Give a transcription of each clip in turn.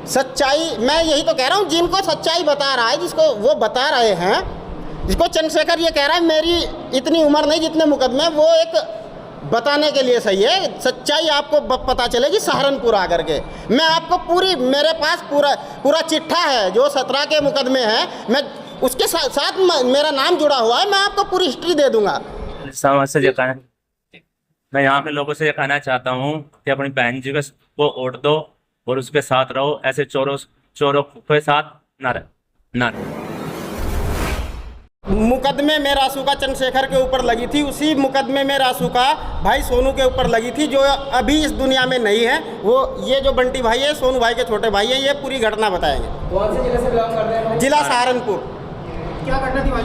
सच्चाई, मैं यही तो कह रहा हूँ, जिनको सच्चाई बता रहा है, जिसको वो बता रहे हैं, जिसको चंद्रशेखर ये कह रहा है मेरी इतनी उम्र नहीं जितने मुकदमे, वो एक बताने के लिए सही है। सच्चाई आपको पता चलेगी सहारनपुर आकर के। मैं आपको पूरी, मेरे पास पूरा चिट्ठा है जो 17 के मुकदमे हैं, मैं उसके साथ मेरा नाम जुड़ा हुआ है, मैं आपको पूरी हिस्ट्री दे दूंगा। समाज से मैं यहाँ के लोगों से ये कहना चाहता हूँ कि अपनी बहन जी को वोट दो और उसके साथ रहो, ऐसे चोरों के साथ ना रहे। मुकदमे में रासुका चंद्रशेखर के ऊपर लगी थी, उसी मुकदमे में रासुका भाई सोनू के ऊपर लगी थी, जो अभी इस दुनिया में नहीं है। वो ये जो बंटी भाई है, सोनू भाई के छोटे भाई हैं, ये पूरी घटना बताएंगे। कौन से जिले से बिलोंग करते हैं भाई? जिला सहारनपुर। क्या घटना थी भाई?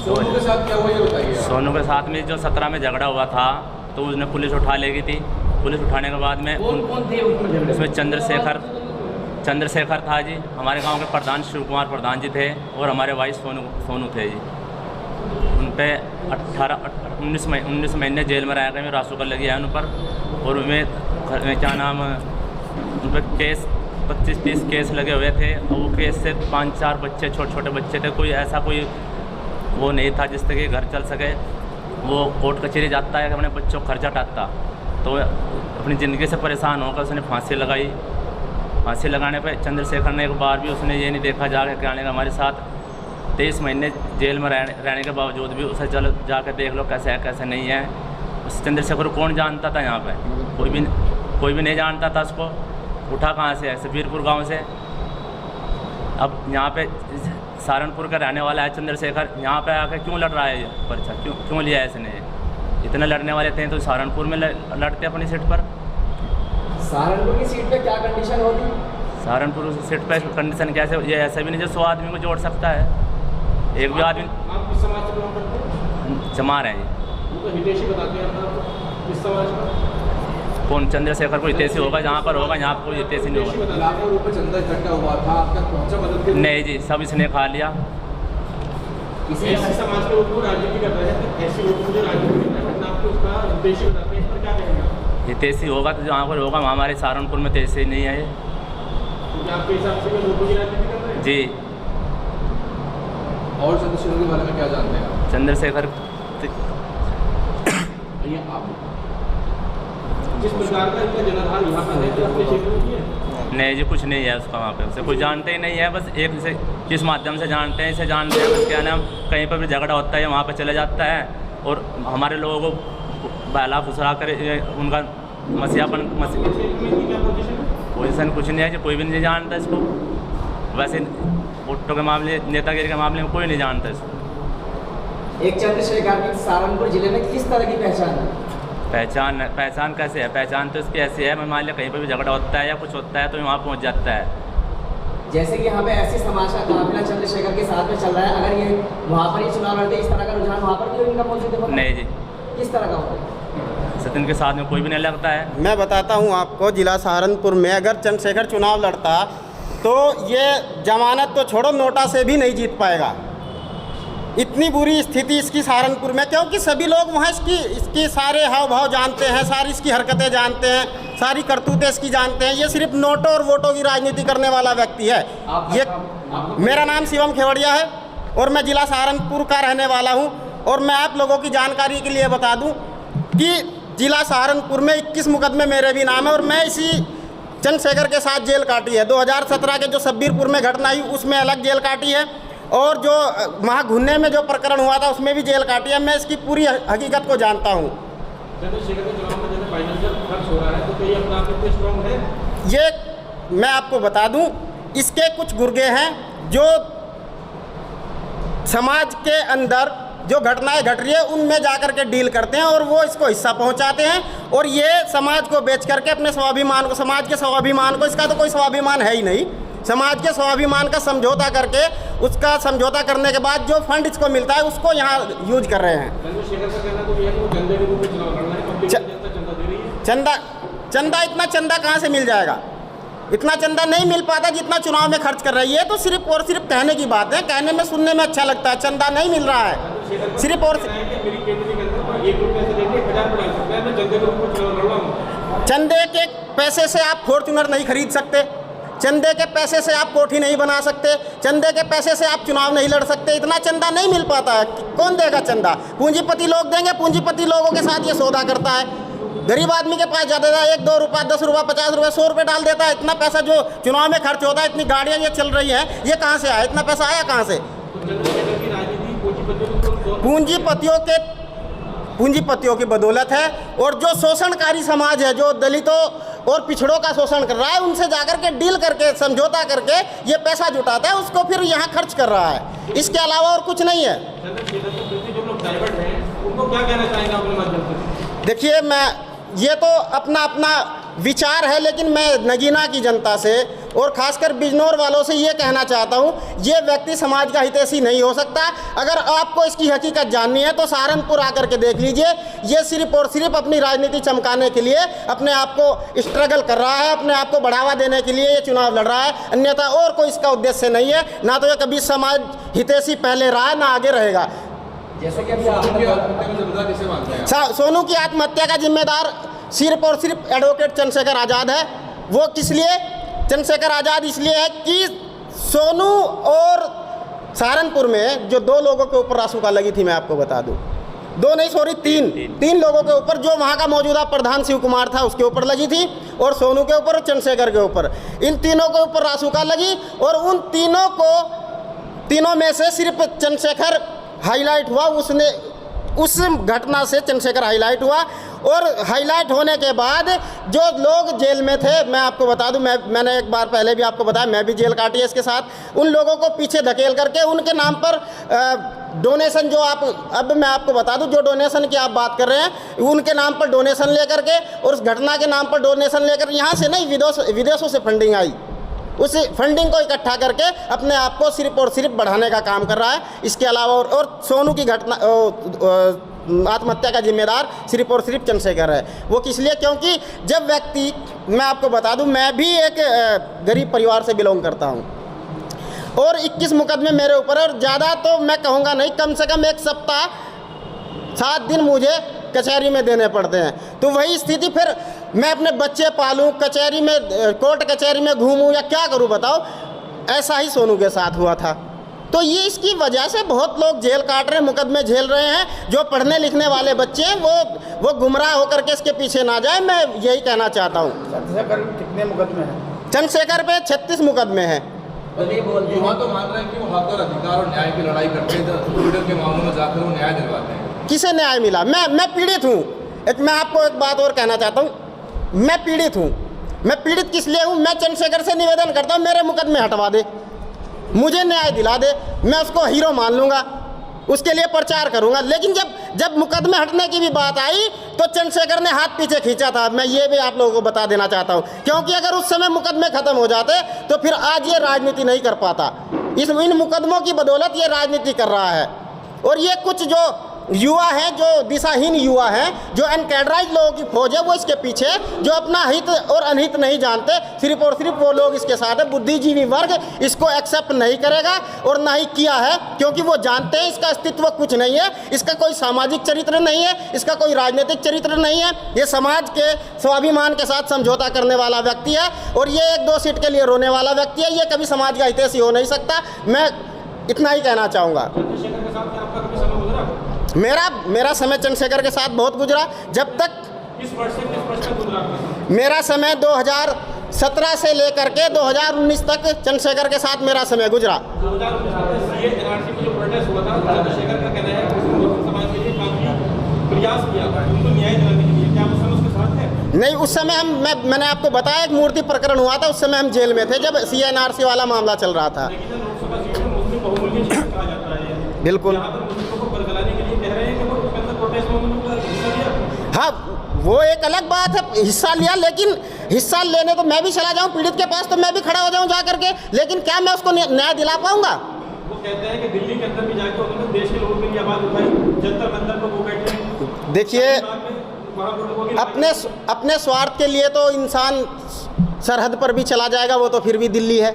सोनू के साथ क्या हुआ ये बताइए। सोनू के साथ में जो 17 में झगड़ा हुआ था, तो उसने पुलिस उठा लेगी थी। पुलिस उठाने के बाद में कौन थे उसमें चंद्रशेखर था जी, हमारे गांव के प्रधान शिव कुमार प्रधान जी थे, और हमारे भाई सोनू थे जी। उन पर 19 महीने जेल में रह गए, रासुका लगी है उन पर, और उनमें क्या नाम, उन पर केस 25-30 केस लगे हुए थे, और वो केस से 5-4 बच्चे, छोटे बच्चे थे, कोई ऐसा कोई वो नहीं था जिससे कि घर चल सके। वो कोर्ट कचहरी जाता है कि अपने बच्चों को खर्चा टाटता, तो अपनी ज़िंदगी से परेशान होकर उसने फांसी लगाई। फांसी लगाने पर चंद्रशेखर ने एक बार भी उसने ये नहीं देखा जाके क्या आने का, हमारे साथ 23 महीने जेल में रहने के बावजूद भी उसे चलो जाकर देख लो कैसे है कैसे नहीं है। उस चंद्रशेखर को कौन जानता था? यहाँ पे कोई भी नहीं जानता था उसको। उठा कहाँ से है? सबीरपुर गांव से। अब यहाँ पे सहारनपुर का रहने वाला है चंद्रशेखर, यहाँ पे आकर क्यों लड़ रहा है ये पर्चा? क्यों लिया है इसने? इतने लड़ने वाले थे तो सहारनपुर में लड़ते अपनी सीट पर। सहारनपुर की सीट पे क्या कंडीशन होगी? सहारनपुर सीट पे कंडीशन कैसे? ये ऐसा भी नहीं जो 100 आदमी को जोड़ सकता है। एक भी आदमी। आप किस समाज से बिलोंग करते हैं? चमार हैं जी। वो तो हितेशी बताते हैं अपना, किस समाज का? कौन? चंद्रशेखर कोई हितेशी होगा जहाँ पर होगा, यहाँ पर कोई हितेशी नहीं होगा। लाखों रुपए चंदा इकट्ठा हुआ था, आप तक पहुँचा मदद के? नहीं जी, सब इसने खा लिया। किसी ऐसे समाज के लोग राजनीति कर रहे हैं, तो ऐसे लोगों को जो राजनीति करना है, आपको उसका हितेशी बताते हैं, इस पर क्या कहेंगे? हितेशी होगा तो जहाँ पर होगा, हमारे सहारनपुर में तैसे नहीं है। तो क्या आपके हिसाब से लोगों की राजनीति कर रहे हैं? जी। और चंद्रशेखर के बारे में क्या जानते हैं आप? चंद्रशेखर आप जिस प्रकार का इनका जनाधार यहाँ पर है, तो अपने क्षेत्र में ही है? नहीं जी, कुछ नहीं है उसका वहाँ पे, उसे कुछ जानते ही नहीं है। बस एक से किस माध्यम से जानते हैं, इसे जानते हैं बस, क्या नाम, कहीं पर भी झगड़ा होता है वहाँ पर चले जाता है, और हमारे लोगों को बहला फुसला कर उनका मसीहापन पोजीशन कुछ नहीं है जी, कोई भी नहीं जानता इसको। वैसे भुट्टो के मामले, नेतागिरी के मामले में कोई नहीं जानता इसको। एक चंद्रशेखर की सहारनपुर जिले में किस तरह की पहचान है? पहचान कैसे है? पहचान तो इसकी ऐसी है, मैं मान लिया कहीं पर भी झगड़ा होता है या कुछ होता है तो वहाँ पहुँच जाता है। जैसे कि यहाँ पे ऐसे समाज का काफिला चंद्रशेखर के साथ में चल रहा है, अगर ये वहाँ पर ही चुनाव लड़ते, इस तरह का रुझान वहाँ पर भी इनका मौजूद है? नहीं जी। किस तरह का होता है? सचिन के साथ में कोई भी नहीं लगता है। मैं बताता हूँ आपको, जिला सहारनपुर में अगर चंद्रशेखर चुनाव लड़ता तो ये जमानत तो छोड़ो, नोटा से भी नहीं जीत पाएगा। इतनी बुरी स्थिति इसकी सहारनपुर में, क्योंकि सभी लोग वहाँ इसकी सारे हाव भाव जानते हैं, सारी इसकी हरकतें जानते हैं, सारी करतूतें इसकी जानते हैं। ये सिर्फ नोटों और वोटों की राजनीति करने वाला व्यक्ति है। ये मेरा नाम शिवम खेवड़िया है और मैं जिला सहारनपुर का रहने वाला हूँ। और मैं आप लोगों की जानकारी के लिए बता दूँ कि जिला सहारनपुर में 21 मुकदमे मेरे भी नाम है, और मैं इसी चंद्रशेखर के साथ जेल काटी है। 2017 के जो सबीरपुर में घटना हुई उसमें अलग जेल काटी है, और जो वहाँ घुन्ने में जो प्रकरण हुआ था उसमें भी जेल काटी है। मैं इसकी पूरी हकीकत को जानता हूँ। चंद्रशेखर के चुनाव में जैसे फाइनेंशियल खर्च हो रहा है, तो कहीं अपना आप इतने स्ट्रॉन्ग है? ये मैं आपको बता दूँ, इसके कुछ गुर्गे हैं जो समाज के अंदर जो घटनाएं घट रही है उनमें जाकर के डील करते हैं, और वो इसको हिस्सा पहुंचाते हैं, और ये समाज को बेच करके अपने स्वाभिमान को, समाज के स्वाभिमान को, इसका तो कोई स्वाभिमान है ही नहीं, समाज के स्वाभिमान का समझौता करके, उसका समझौता करने के बाद जो फंड इसको मिलता है उसको यहाँ यूज कर रहे हैं। चंद्रशेखर का कहना तो ये है कि वो चंदे के रूप में चुनाव लड़ रहा है, कंपनी जनता चंदा दे रही है। चंदा इतना चंदा कहाँ से मिल जाएगा? इतना चंदा नहीं मिल पाता जितना चुनाव में खर्च कर रही है। तो सिर्फ और सिर्फ कहने की बात है, कहने में सुनने में अच्छा लगता है, चंदा नहीं मिल रहा है सिर्फ और चंदे के पैसे से आप फॉर्च्यूनर नहीं खरीद सकते, चंदे के पैसे से आप कोठी नहीं बना सकते, चंदे के पैसे से आप चुनाव नहीं लड़ सकते, इतना चंदा नहीं मिल पाता है। कौन देगा चंदा? पूंजीपति लोग देंगे, पूंजीपति लोगों के साथ ये सौदा करता है। गरीब आदमी के पास जाता है 1-2 रुपये, 10 रुपये, 50 रुपये, 100 रुपये डाल देता है। इतना पैसा जो चुनाव में खर्च होता है, इतनी गाड़ियाँ ये चल रही हैं, ये कहाँ से आया? इतना पैसा आया कहाँ से? पूंजीपतियों की बदौलत है। और जो शोषणकारी समाज है, जो दलितों और पिछड़ों का शोषण कर रहा है, उनसे जाकर के डील करके, समझौता करके ये पैसा जुटाता है, उसको फिर यहाँ खर्च कर रहा है। इसके अलावा और कुछ नहीं है। देखिए, मैं ये तो अपना विचार है, लेकिन मैं नगीना की जनता से और खासकर बिजनौर वालों से ये कहना चाहता हूँ, ये व्यक्ति समाज का हितैषी नहीं हो सकता। अगर आपको इसकी हकीकत जाननी है तो सहारनपुर आकर के देख लीजिए। ये सिर्फ और सिर्फ अपनी राजनीति चमकाने के लिए अपने आप को स्ट्रगल कर रहा है, अपने आप को बढ़ावा देने के लिए ये चुनाव लड़ रहा है, अन्यथा और कोई इसका उद्देश्य नहीं है। ना तो ये कभी समाज हितैषी पहले रहा है, ना आगे रहेगा। जैसे कि अभी सोनू की आत्महत्या का जिम्मेदार सिर्फ और सिर्फ एडवोकेट चंद्रशेखर आज़ाद है। वो किस लिए? चंद्रशेखर आज़ाद इसलिए है कि सोनू और सहारनपुर में जो 2 लोगों के ऊपर रासुका लगी थी, मैं आपको बता दूं, 2 नहीं सॉरी 3 लोगों के ऊपर, जो वहाँ का मौजूदा प्रधान शिव कुमार था उसके ऊपर लगी थी, और सोनू के ऊपर और चंद्रशेखर के ऊपर, इन तीनों के ऊपर रासुका लगी। और उन तीनों में से सिर्फ चंद्रशेखर हाईलाइट हुआ। उस घटना से चंद्रशेखर हाईलाइट हुआ, और हाईलाइट होने के बाद जो लोग जेल में थे, मैं आपको बता दूं, मैंने एक बार पहले भी आपको बताया, मैं भी जेल काटी है इसके साथ। उन लोगों को पीछे धकेल करके उनके नाम पर डोनेशन, जो अब मैं आपको बता दूं, जो डोनेशन की आप बात कर रहे हैं, उनके नाम पर डोनेशन लेकर के और उस घटना के नाम पर डोनेशन लेकर, यहाँ से नहीं, विदेशों से फंडिंग आई, उस फंडिंग को इकट्ठा करके अपने आप को सिर्फ और सिर्फ बढ़ाने का काम कर रहा है। इसके अलावा और सोनू की घटना आत्महत्या का जिम्मेदार सिर्फ और सिर्फ चंद्रशेखर है। वो किस लिए? क्योंकि जब व्यक्ति, मैं आपको बता दूं, मैं भी एक गरीब परिवार से बिलोंग करता हूं, और 21 मुकदमे मेरे ऊपर है, और ज़्यादा तो मैं कहूँगा नहीं, कम से कम 1 सप्ताह 7 दिन मुझे कचहरी में देने पड़ते हैं। तो वही स्थिति, फिर मैं अपने बच्चे पालूं, कचहरी में, कोर्ट कचहरी में घूमूं, या क्या करूं बताओ? ऐसा ही सोनू के साथ हुआ था। तो ये इसकी वजह से बहुत लोग जेल काट रहे हैं, मुकदमे झेल रहे हैं। जो पढ़ने लिखने वाले बच्चे हैं वो गुमराह होकर के इसके पीछे ना जाए, मैं यही कहना चाहता हूँ। चंद्रशेखर कितने मुकदमे हैं? चंद्रशेखर पे 36 मुकदमे हैं। युवा तो मान रहे हैं कि वो हक और अधिकार और न्याय की लड़ाई करते हैं, तो पीड़ित के मामलों में जाकर वो न्याय दिलवाते हैं। किसे न्याय मिला? मैं पीड़ित हूँ। मैं आपको एक बात और कहना चाहता हूँ, मैं पीड़ित हूँ। मैं पीड़ित किस लिए हूँ? मैं चंद्रशेखर से निवेदन करता हूँ, मेरे मुकदमे हटवा दे, मुझे न्याय दिला दे, मैं उसको हीरो मान लूँगा, उसके लिए प्रचार करूँगा। लेकिन जब मुकदमे हटने की भी बात आई तो चंद्रशेखर ने हाथ पीछे खींचा था। मैं ये भी आप लोगों को बता देना चाहता हूँ, क्योंकि अगर उस समय मुकदमे खत्म हो जाते तो फिर आज ये राजनीति नहीं कर पाता। इन मुकदमों की बदौलत ये राजनीति कर रहा है। और ये कुछ जो युवा हैं, जो दिशाहीन युवा हैं, जो अनकैडराइज लोगों की फौज है, वो इसके पीछे, जो अपना हित और अनहित नहीं जानते, सिर्फ और सिर्फ वो लोग इसके साथ है। बुद्धिजीवी वर्ग इसको एक्सेप्ट नहीं करेगा, और ना ही किया है, क्योंकि वो जानते हैं इसका अस्तित्व कुछ नहीं है, इसका कोई सामाजिक चरित्र नहीं है, इसका कोई राजनीतिक चरित्र नहीं है। ये समाज के स्वाभिमान के साथ समझौता करने वाला व्यक्ति है, और ये 1-2 सीट के लिए रोने वाला व्यक्ति है। ये कभी समाज का हितैषी हो नहीं सकता। मैं इतना ही कहना चाहूँगा। मेरा समय चंद्रशेखर के साथ बहुत गुजरा। जब तक मेरा समय 2017 से लेकर के 2019 तक चंद्रशेखर के साथ मेरा समय गुजरा। नहीं, उस समय मैंने आपको बताया, एक मूर्ति प्रकरण हुआ था, उस समय हम जेल में थे, जब CNRC वाला मामला चल रहा था। बिल्कुल, हाँ, वो एक अलग बात है, हिस्सा लिया, लेकिन हिस्सा लेने तो मैं भी चला जाऊं पीड़ित के पास, तो मैं भी खड़ा हो जाऊं जा करके, लेकिन क्या मैं उसको न्याय दिला पाऊंगा? वो कहते हैं कि दिल्ली के अंदर भी जाकर उन्होंने देश के लोगों के लिए आवाज उठाई, जंतर मंतर पर वो बैठे। देखिए, अपने स्वार्थ के लिए तो इंसान सरहद पर भी चला जाएगा, वो तो फिर भी दिल्ली है।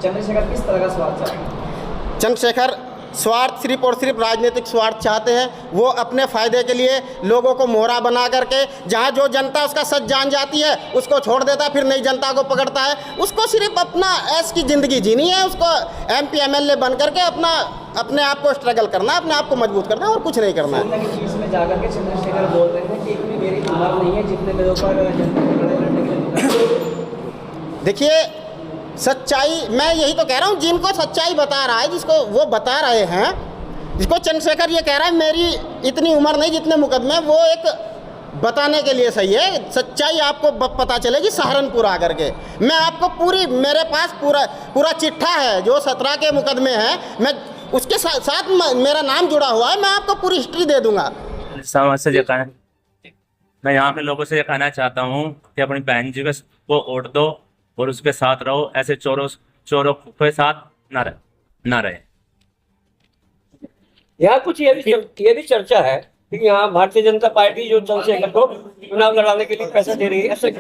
चंद्रशेखर किस तरह का स्वार्थ चाहते हैं? चंद्रशेखर स्वार्थ, सिर्फ और सिर्फ राजनीतिक स्वार्थ चाहते हैं। वो अपने फ़ायदे के लिए लोगों को मोहरा बना करके, जहाँ जो जनता उसका सच जान जाती है उसको छोड़ देता है, फिर नई जनता को पकड़ता है। उसको सिर्फ अपना ऐश की ज़िंदगी जीनी है, उसको MP MLA बन करके अपने आप को स्ट्रगल करना है, अपने आप को मजबूत करना है और कुछ नहीं करना है। सोमना की चीज़ में जाकर के चंद्रशेखर बोल रहे हैं कि इतनी मेरी उम्र नहीं है जितने मेरे ऊपर जनता की लड़ाई लड़ने के लिए। देखिए, सच्चाई, मैं यही तो कह रहा हूँ, जिनको सच्चाई बता रहा है, जिसको वो बता रहे हैं, जिसको चंद्रशेखर ये कह रहा है मेरी इतनी उम्र नहीं जितने मुकदमे, वो एक बताने के लिए सही है। सच्चाई आपको पता चलेगी सहारनपुर आकर के। मैं आपको पूरी, मेरे पास पूरा चिट्ठा है जो 17 के मुकदमे हैं, मैं उसके साथ मेरा नाम जुड़ा हुआ है, मैं आपको पूरी हिस्ट्री दे दूंगा। समाज से ये कहना, मैं यहाँ के लोगों से ये कहना चाहता हूँ कि अपनी बहन जी को वोट दो और उसके साथ रहो, ऐसे चोरों के साथ ना रहे। यहाँ कुछ ये भी चर्चा है कि यहाँ भारतीय जनता पार्टी जो चंद्रशेखर को चुनाव लड़ाने के लिए पैसा दे रही है, ऐसे